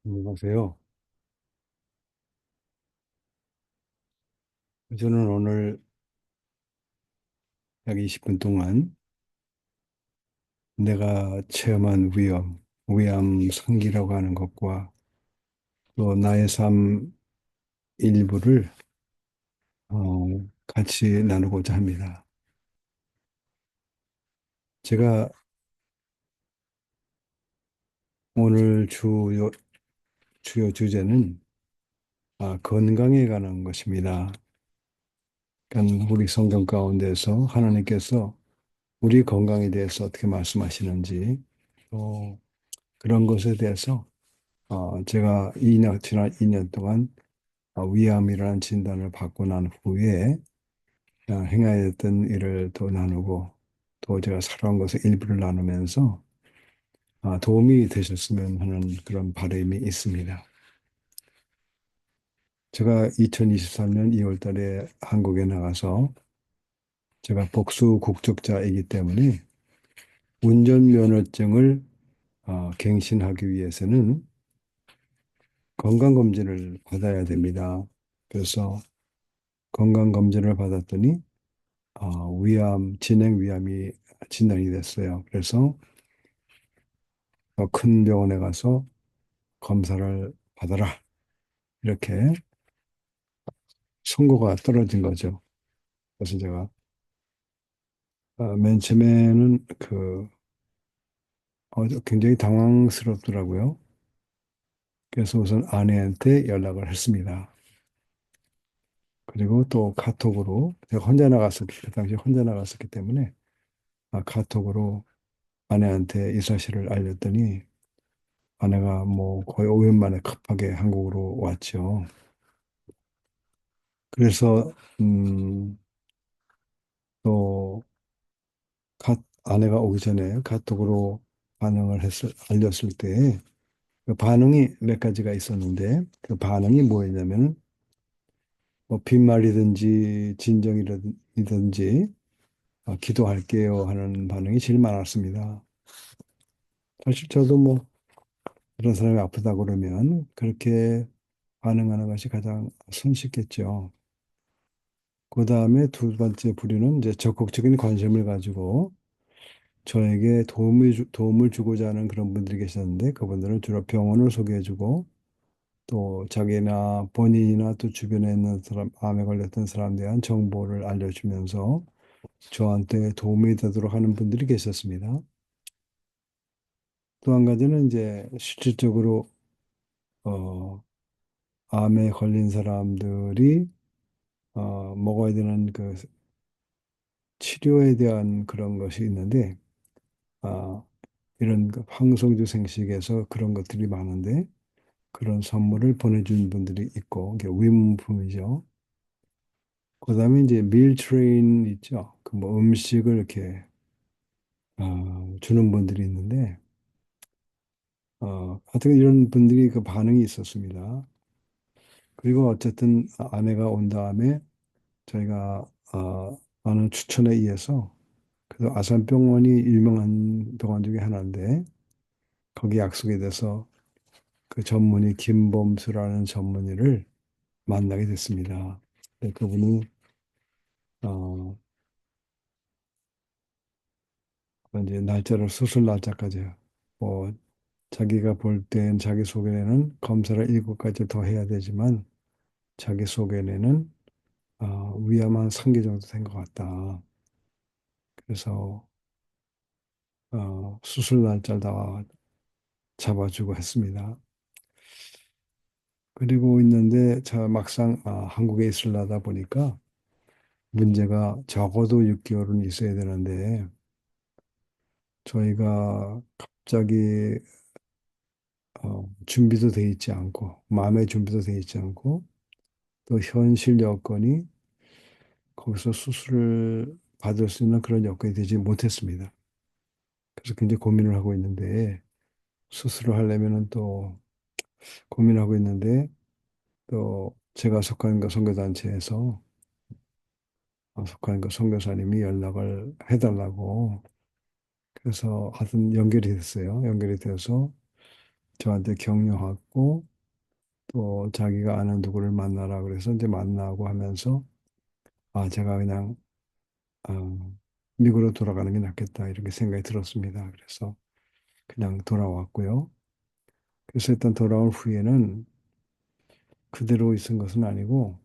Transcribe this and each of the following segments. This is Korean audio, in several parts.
안녕하세요. 저는 오늘 약 20분 동안 내가 체험한 위암 상기라고 하는 것과 또 나의 삶 일부를 같이 나누고자 합니다. 제가 오늘 주요 주제는 건강에 관한 것입니다. 그러니까 우리 성경 가운데서 하나님께서 우리 건강에 대해서 어떻게 말씀하시는지 또 그런 것에 대해서 제가 지난 2년 동안 위암이라는 진단을 받고 난 후에 행하였던 일을 또 나누고 또 제가 살아온 것의 일부를 나누면서 도움이 되셨으면 하는 그런 바람이 있습니다. 제가 2023년 2월 달에 한국에 나가서 제가 복수 국적자이기 때문에 운전면허증을 갱신하기 위해서는 건강검진을 받아야 됩니다. 그래서 건강검진을 받았더니 진행 위암이 진단이 됐어요. 그래서 더 큰 병원에 가서 검사를 받아라. 이렇게 선고가 떨어진 거죠. 그래서 제가 맨 처음에는 굉장히 당황스럽더라고요. 그래서 우선 아내한테 연락을 했습니다. 그리고 또 카톡으로 제가 그 당시에 혼자 나갔었기 때문에 카톡으로 아내한테 이 사실을 알렸더니 아내가 뭐 거의 5년 만에 급하게 한국으로 왔죠. 그래서 또 아내가 오기 전에 카톡으로 알렸을 때 그 반응이 몇 가지가 있었는데 그 반응이 뭐였냐면 뭐 빈말이든지 진정이든지 기도할게요 하는 반응이 제일 많았습니다. 사실 저도 뭐 그런 사람이 아프다 그러면 그렇게 반응하는 것이 가장 손쉽겠죠. 그 다음에 두 번째 부류는 이제 적극적인 관심을 가지고 저에게 도움을 주고자 하는 그런 분들이 계셨는데 그분들은 주로 병원을 소개해주고 또 자기나 본인이나 또 주변에 있는 사람, 암에 걸렸던 사람에 대한 정보를 알려주면서 저한테 도움이 되도록 하는 분들이 계셨습니다. 또 한 가지는 이제 실질적으로 어, 암에 걸린 사람들이 먹어야 되는 그 치료에 대한 그런 것이 있는데 아, 이런 그 황송주 생식에서 그런 것들이 많은데 그런 선물을 보내준 분들이 있고, 이게 위문품이죠. 그다음에 이제 밀 트레인 있죠. 그 뭐 음식을 이렇게 주는 분들이 있는데, 하여튼 이런 분들이 그 반응이 있었습니다. 그리고 어쨌든 아내가 온 다음에 저희가 어느 추천에 의해서 그래서 아산병원이 유명한 병원 중에 하나인데 거기 약속이 돼서 그 전문의 김범수라는 전문의를 만나게 됐습니다. 네, 그분이 어, 이제 수술 날짜까지 뭐 자기가 볼 땐 자기 소견에는 검사를 7가지 더 해야 되지만 자기 소견에는 위암 3개 정도 된 것 같다. 그래서 수술 날짜를 다 잡아주고 했습니다. 그리고 있는데 저 막상 한국에 있으려다 보니까 문제가 적어도 6개월은 있어야 되는데 저희가 갑자기 준비도 돼 있지 않고 마음의 준비도 돼 있지 않고 또 현실 여건이 거기서 수술을 받을 수 있는 그런 여건이 되지 못했습니다. 그래서 굉장히 고민을 하고 있는데 수술을 하려면은 또 고민하고 있는데 또 제가 속한 그 선교단체에서 속한 그 선교사님이 연락을 해달라고 그래서 하여튼 연결이 됐어요. 연결이 돼서 저한테 격려하고 또 자기가 아는 누구를 만나라 그래서 이제 만나고 하면서 제가 그냥 어, 미국으로 돌아가는 게 낫겠다 이렇게 생각이 들었습니다. 그래서 그냥 돌아왔고요. 그래서 일단 돌아온 후에는 그대로 있은 것은 아니고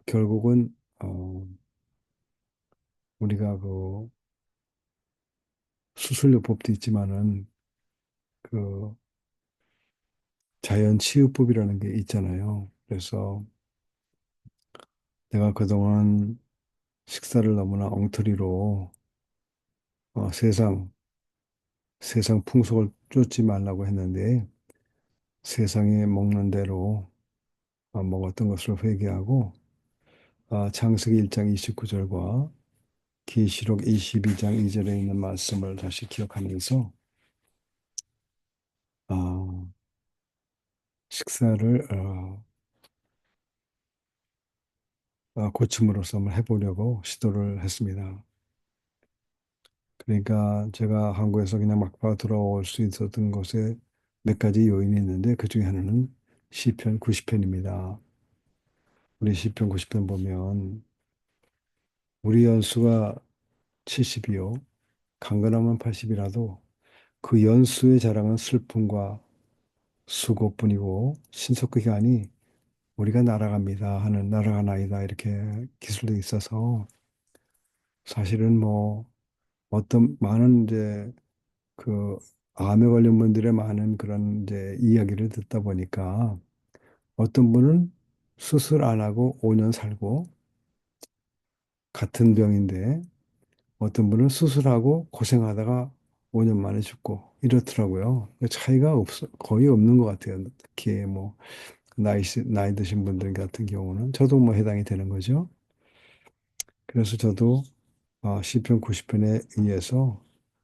결국은 우리가 그 수술요법도 있지만은 그 자연치유법이라는 게 있잖아요. 그래서 내가 그동안 식사를 너무나 엉터리로 세상 풍속을 쫓지 말라고 했는데 세상에 먹는 대로 먹었던 것을 회개하고 창세기 1장 29절과 계시록 22장 2절에 있는 말씀을 다시 기억하면서 아, 식사를 고침으로써 한번 해보려고 시도를 했습니다. 그러니까 제가 한국에서 그냥 막바로 돌아올 수 있었던 것에 몇 가지 요인이 있는데 그 중에 하나는 시편 90편입니다. 우리 시편 90편 보면 우리 연수가 70이요. 강건하면 80이라도 그 연수의 자랑은 슬픔과 수고뿐이고 신속하게 하니 우리가 날아갑니다 하는 날아가나이다 이렇게 기술도 있어서 사실은 뭐 어떤 많은 이제 그 암에 걸린 분들의 많은 그런 이제 이야기를 듣다 보니까 어떤 분은 수술 안 하고 5년 살고 같은 병인데 어떤 분은 수술하고 고생하다가 5년 만에 죽고 이렇더라고요. 그 차이가 거의 없는 것 같아요. 특히 뭐 나이 드신 분들 같은 경우는 저도 뭐 해당이 되는 거죠. 그래서 저도 시편 90편에 의해서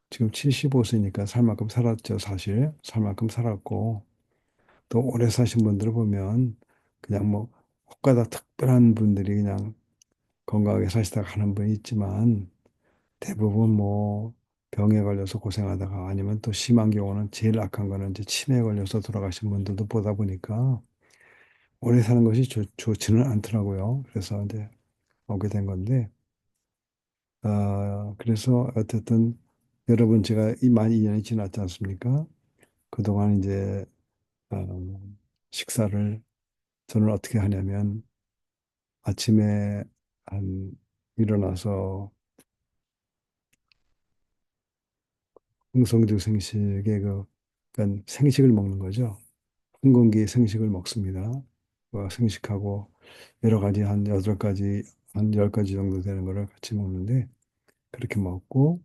지금 75세니까 살 만큼 살았죠, 사실. 살 만큼 살았고 또 오래 사신 분들을 보면 그냥 뭐 혹가다 특별한 분들이 그냥 건강하게 사시다가 하는 분이 있지만 대부분 뭐 병에 걸려서 고생하다가 아니면 또 심한 경우는 제일 악한 거는 이제 치매에 걸려서 돌아가신 분들도 보다 보니까 오래 사는 것이 좋지는 않더라고요. 그래서 이제 오게 된 건데, 그래서 어쨌든 여러분 제가 만 2년이 지났지 않습니까? 그동안 이제 어, 식사를 저는 어떻게 하냐면 아침에 한 일어나서 흥성주 생식의 그러니까 생식을 먹는 거죠. 한 공기 생식을 먹습니다. 생식하고 여러 가지 한 8가지, 한 10가지 정도 되는 거를 같이 먹는데 그렇게 먹고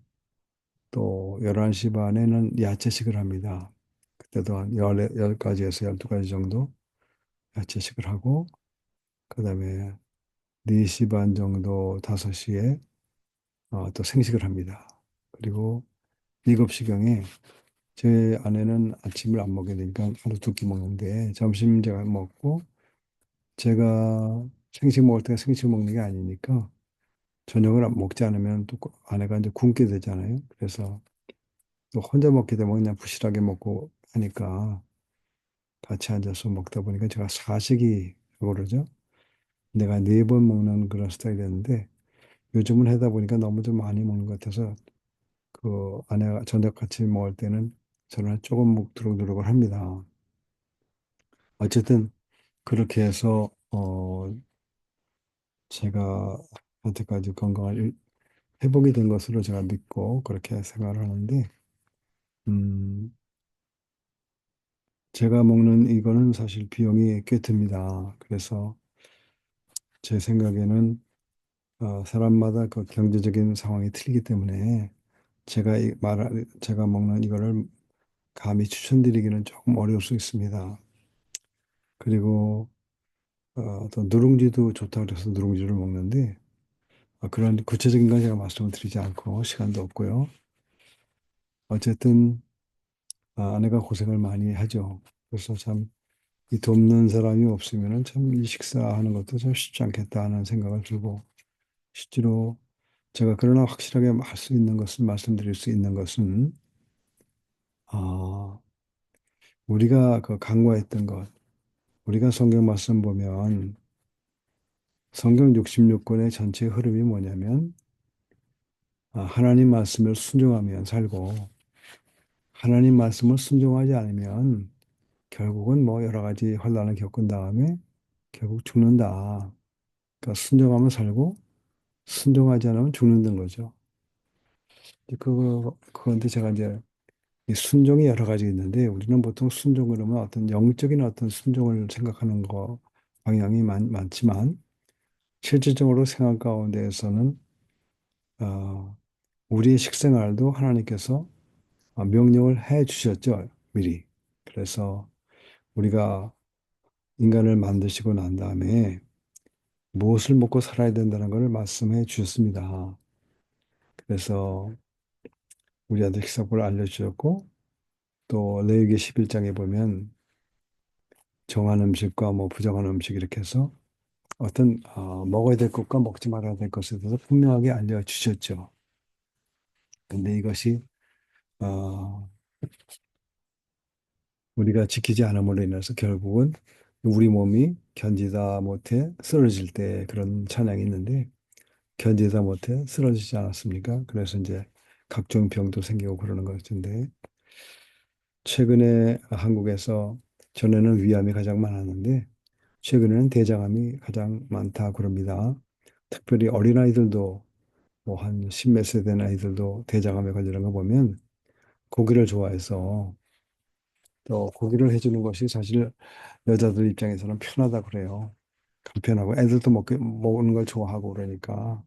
또 11시 반에는 야채식을 합니다. 그때도 한 10가지에서 12가지 정도 야채식을 하고 그다음에 4시 반 정도 5시에 또 생식을 합니다. 그리고 7시경에 제 아내는 아침을 안 먹게 되니까 하루 2끼 먹는데 점심 제가 먹고 제가 생식 먹을 때가 생식 먹는 게 아니니까 저녁을 먹지 않으면 또 아내가 이제 굶게 되잖아요. 그래서 또 혼자 먹게 되면 그냥 부실하게 먹고 하니까 같이 앉아서 먹다 보니까 제가 사식이 그러죠. 내가 4번 먹는 그런 스타일이었는데 요즘은 하다 보니까 너무 좀 많이 먹는 것 같아서 그 아내가 저녁 같이 먹을 때는 저는 조금 먹도록 노력을 합니다. 어쨌든 그렇게 해서 제가 여태까지 건강을 회복이 된 것으로 제가 믿고 그렇게 생각을 하는데 음, 제가 먹는 이거는 사실 비용이 꽤 듭니다. 그래서 제 생각에는 사람마다 그 경제적인 상황이 틀리기 때문에 제가 먹는 이거를 감히 추천드리기는 조금 어려울 수 있습니다. 그리고 또 누룽지도 좋다고 그래서 누룽지를 먹는데 그런 구체적인 건 제가 말씀을 드리지 않고 시간도 없고요. 어쨌든 아내가 고생을 많이 하죠. 그래서 참 이 돕는 사람이 없으면은 참 이 식사하는 것도 참 쉽지 않겠다 하는 생각을 들고 실제로 제가 그러나 확실하게 할 수 있는 것은 말씀드릴 수 있는 것은 아, 우리가 그 간과했던 것, 우리가 성경 말씀 보면 성경 66권의 전체 흐름이 뭐냐면 하나님 말씀을 순종하면 살고 하나님 말씀을 순종하지 않으면 결국은 뭐 여러 가지 환란을 겪은 다음에 결국 죽는다. 그러니까 순종하면 살고 순종하지 않으면 죽는 거죠. 그건데 제가 이제 이 순종이 여러 가지 있는데 우리는 보통 순종 그러면 어떤 영적인 어떤 순종을 생각하는 거 방향이 많지만 실질적으로 생활 가운데에서는 어, 우리의 식생활도 하나님께서 명령을 해 주셨죠, 미리. 그래서 우리가 인간을 만드시고 난 다음에 무엇을 먹고 살아야 된다는 것을 말씀해 주셨습니다. 그래서 우리한테 식사법을 알려주셨고 또 레위기 11장에 보면 정한 음식과 뭐 부정한 음식 이렇게 해서 어떤 먹어야 될 것과 먹지 말아야 될 것에 대해서 분명하게 알려주셨죠. 근데 이것이 어, 우리가 지키지 않음으로 인해서 결국은 우리 몸이 견디다 못해 쓰러질 때 그런 찬양이 있는데 견디다 못해 쓰러지지 않았습니까? 그래서 이제 각종 병도 생기고 그러는 것인데 최근에 한국에서 전에는 위암이 가장 많았는데 최근에는 대장암이 가장 많다 그럽니다. 특별히 어린아이들도 뭐 한 십몇 세 된 아이들도 대장암에 걸리는 거 보면 고기를 좋아해서 또 고기를 해주는 것이 사실 여자들 입장에서는 편하다 그래요. 간편하고 애들도 먹는 걸 좋아하고 그러니까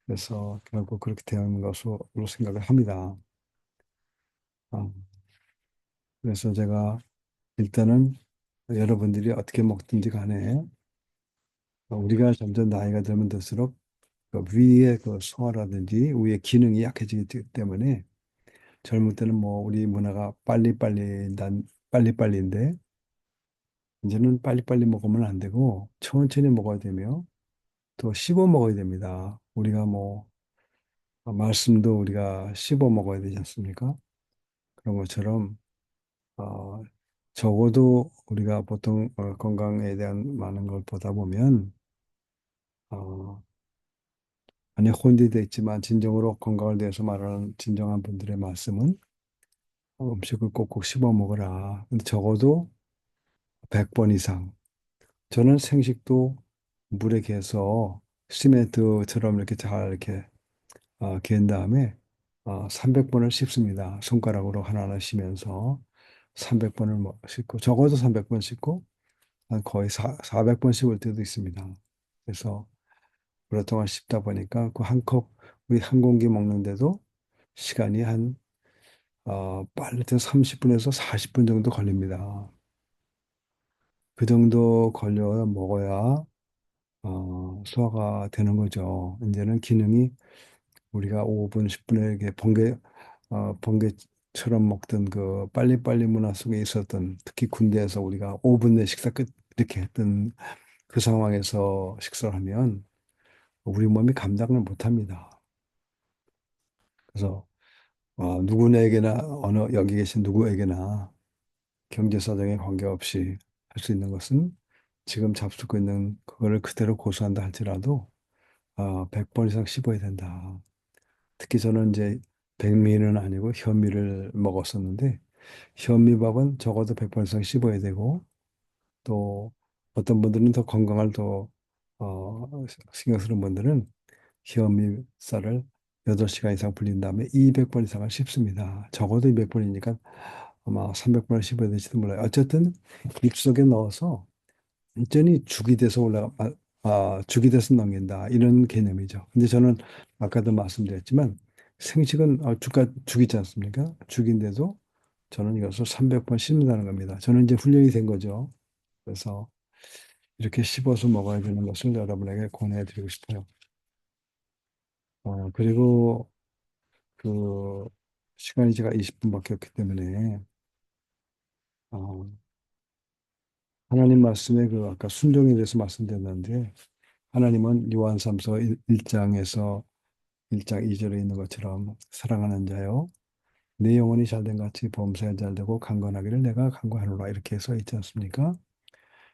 그래서 결국 그렇게 되는 것으로 생각을 합니다. 아, 그래서 제가 일단은 여러분들이 어떻게 먹든지 간에 우리가 점점 나이가 들면 들수록 그 위의 그 소화라든지 위의 기능이 약해지기 때문에 젊을 때는 뭐 우리 문화가 빨리빨리인데 이제는 빨리빨리 먹으면 안 되고 천천히 먹어야 되며 또 씹어 먹어야 됩니다. 우리가 뭐 말씀도 우리가 씹어 먹어야 되지 않습니까? 그런 것처럼 어, 적어도 우리가 보통 건강에 대한 많은 걸 보다 보면 어, 안에 혼재되어 있지만 진정으로 건강을 위해서 말하는 진정한 분들의 말씀은 음식을 꼭꼭 씹어 먹어라. 근데 적어도 100번 이상. 저는 생식도 물에 개서 시멘트처럼 이렇게 잘 이렇게 개은 다음에 300번을 씹습니다. 손가락으로 하나하나 씹면서 300번을 씹고 적어도 300번 씹고 한 거의 400번 씹을 때도 있습니다. 그래서 오랫동안 씹다 보니까 그 한 컵, 우리 한 공기 먹는데도 시간이 빨리 때 30분에서 40분 정도 걸립니다. 그 정도 걸려 먹어야 소화가 되는 거죠. 이제는 기능이 우리가 5분, 10분에 이렇게 번개처럼 먹던 그 빨리빨리 문화 속에 있었던 특히 군대에서 우리가 5분 내 식사 끝 이렇게 했던 그 상황에서 식사를 하면 우리 몸이 감당을 못 합니다. 그래서 누구에게나 어느 여기 계신 누구에게나 경제 사정에 관계없이 할 수 있는 것은 지금 잡수고 있는 그거를 그대로 고수한다 할지라도 100번 이상 씹어야 된다. 특히 저는 이제 백미는 아니고 현미를 먹었었는데 현미밥은 적어도 100번 이상 씹어야 되고 또 어떤 분들은 더 건강을 더 신경 쓰는 분들은 현미쌀을 8시간 이상 불린 다음에 200번 이상을 씹습니다. 적어도 200번이니까 아마 300번을 씹어야 될지도 몰라요. 어쨌든 입속에 넣어서 완전히 죽이 돼서 죽이 돼서 넘긴다. 이런 개념이죠. 근데 저는 아까도 말씀드렸지만 생식은 죽이지 않습니까? 죽인데도 저는 이것을 300번 씹는다는 겁니다. 저는 이제 훈련이 된 거죠. 그래서 이렇게 씹어서 먹어야 되는 것을 여러분에게 권해 드리고 싶어요. 그리고 그 시간이 제가 20분밖에 없기 때문에 어, 하나님 말씀에 그 아까 순종에 대해서 말씀드렸는데 하나님은 요한삼서 1장에서 1장 2절에 있는 것처럼 사랑하는 자요. 내 영혼이 잘된 같이 범사에 잘되고 강건하기를 내가 강구하노라 이렇게 써 있지 않습니까?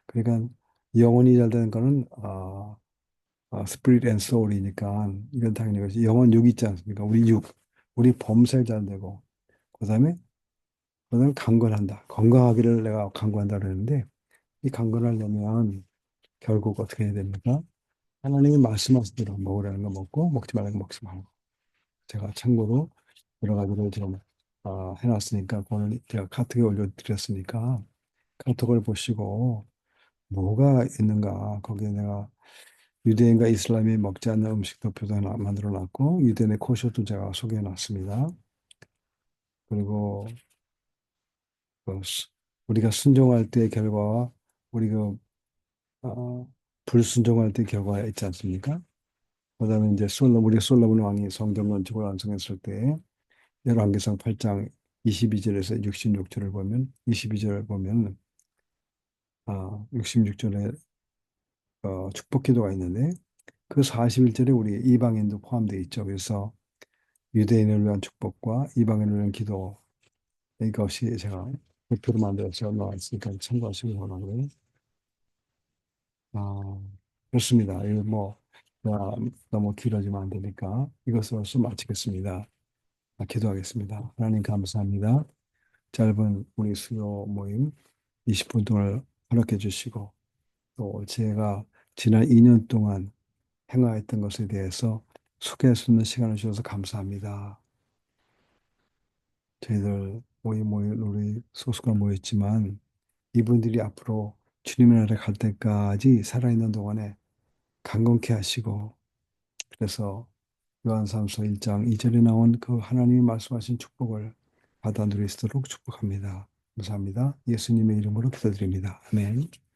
그러니까 영혼이 잘되는 거는 스피릿 앤 소울이니까 이건 당연히 것이 영혼 육 있지 않습니까? 우리 육, 우리 범사에 잘되고 그다음에 그다음에 강건한다. 건강하기를 내가 강구한다 그러는데 이 강건하려면 결국 어떻게 해야 됩니까? 하나님이 말씀하신 대로 먹으라는 거 먹고 먹지 말라는 거 먹지 말고 제가 참고로 여러 가지를 지금 해놨으니까 오늘 제가 카톡에 올려드렸으니까 카톡을 보시고 뭐가 있는가 거기에 내가 유대인과 이슬람이 먹지 않는 음식도 표도 하나 만들어 놨고 유대인의 코쇼도 제가 소개해 놨습니다. 그리고 우리가 순종할 때의 결과와 우리 어, 불순종할 때의 결과가 있지 않습니까? 그다음에 이제 우리 솔로몬 왕이 성전 건축을 완성했을 때 열왕기상 8장 22절에서 66절을 보면 22절을 보면 66절에 축복 기도가 있는데 그 41절에 우리 이방인도 포함되어 있죠. 그래서 유대인을 위한 축복과 이방인을 위한 기도 이것이 제가 대표로 만들어서 나와 있으니까 참고하시기 바라고요. 아, 그렇습니다. 이거 뭐 너무 길어지면 안 되니까 이것으로서 마치겠습니다. 기도하겠습니다. 하나님 감사합니다. 짧은 우리 수요 모임 20분 동안 허락해 주시고 또 제가 지난 2년 동안 행하였던 것에 대해서 소개할 수 있는 시간을 주셔서 감사합니다. 저희들 우리 소수가 모였지만 이분들이 앞으로 주님의 나라에 갈 때까지 살아있는 동안에 강건케 하시고 그래서 요한삼서 1장 2절에 나온 그 하나님이 말씀하신 축복을 받아 누릴 수 있도록 축복합니다. 감사합니다. 예수님의 이름으로 기도드립니다. 아멘.